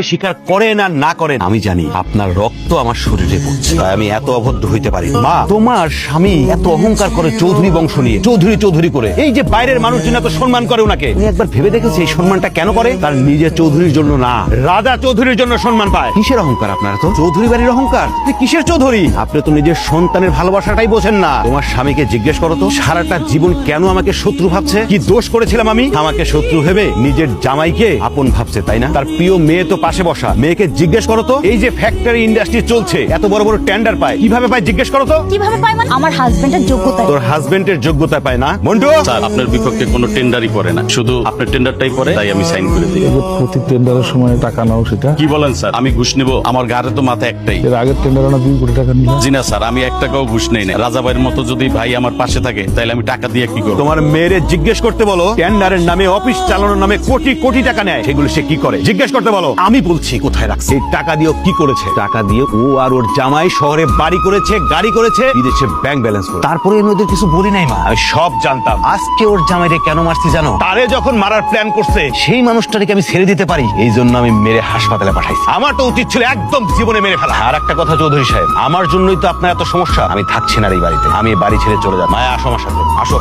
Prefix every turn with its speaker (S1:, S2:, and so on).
S1: স্বীকার করেন আর না করেন আমি জানি আপনার রক্ত আমার শরীরে পড়ছে, তাই আমি এত অভদ্র হইতে পারি না। মা, তোমার স্বামী এত অহংকার করে চৌধুরী বংশ নিয়ে, চৌধুরী চৌধুরী করে, এই যে বাইরের মানুষজন এত সম্মান করে ওনাকে, উনি একবার ভেবে দেখেছে এই সম্মানটা কেন করে? তার নিজের চৌধুরীর জন্য না, রাজা চৌধুরীর জন্য সম্মান পায়। কিসের অহংকার আপনার? তো চৌধুরী বাড়ির অহংকার? আপনি কিসের চৌধুরী? আপনি তো নিজের সন্তানের ভালোবাসাটাই বোঝেন না। তোমার স্বামীকে জিজ্ঞেস করো তো, সারাটা জীবন কেন আমাকে শত্রু ভাবছে? কি দোষ করেছিলাম আমি? আমাকে শত্রু ভেবে নিজের জামাইকে আপন ভাবছে, তাই না? তার প্রিয় মেয়ে তো পাশে বসা, মেয়েকে জিজ্ঞেস করো তো, এই যে ফ্যাক্টরি ইন্ডাস্ট্রি চলছে, এত বড় বড় টেন্ডার পায়, কিভাবে পায় জিজ্ঞেস করো তো।
S2: কিভাবে পায় মানে? আমার হাজবেন্ডের যোগ্যতা।
S1: তোর হাজবেন্ডের যোগ্যতা পায় না? মন্টু
S3: স্যার, আপনার বিপক্ষে কোনো টেন্ডারই করে না, শুধু আপনার টেন্ডারটাই করে, তাই আমি সাইন করে দিই।
S4: প্রতি টেন্ডারের সময় টাকা নাও, সেটা
S3: কি বলেন স্যার? আমি ঘুষ নেব? আমার গাড়ে তো মাথা একটাই।
S4: এর আগের টেন্ডারে না 2 কোটি টাকা নিলাম।
S3: জি না স্যার, আমি 1 টাকাও ঘুষ নেই না। রাজাভাইয়ের মতো যদি ভাই আমার পাশে থাকে, তাহলে আমি টাকা দিয়ে কি করব?
S1: তোমার মেয়েরে জিজ্ঞেস করতে বলো, টেন্ডারের নামে, অফিস চালানোর নামে কোটি কোটি টাকা নেয়, সেগুলো সে কি করে জিজ্ঞেস করতে বলো। আমি বলছি কোথায় রাখছে এই টাকা দিয়ে, কি করেছে টাকা দিয়ে? ও আর ওর জামাই শহরে বাড়ি করেছে, গাড়ি করেছে, বিদেশে ব্যাংক ব্যালেন্স করে। তারপরে আমি ওদের কিছু বলি নাই মা, আমি সব জানতাম। আজকে ওর জামাইরে কেন মারছি জানো? তারে যখন মারার প্ল্যান করছে, সেই মানুষটাকে আমি ছেড়ে দিতে পারি, এই জন্য আমি মেরে হাসপাতালে পাঠাইছি। আমার তো উচিত ছিল একদম জীবনে মেরে ফেলা। আর একটা কথা চৌধুরী সাহেব, আমার জন্যই তো আপনার এত সমস্যা। আমি থাকছি না এই বাড়িতে, আমি বাড়ি ছেড়ে চলে যাব। মায়া, আসো আমার সাথে, আসো।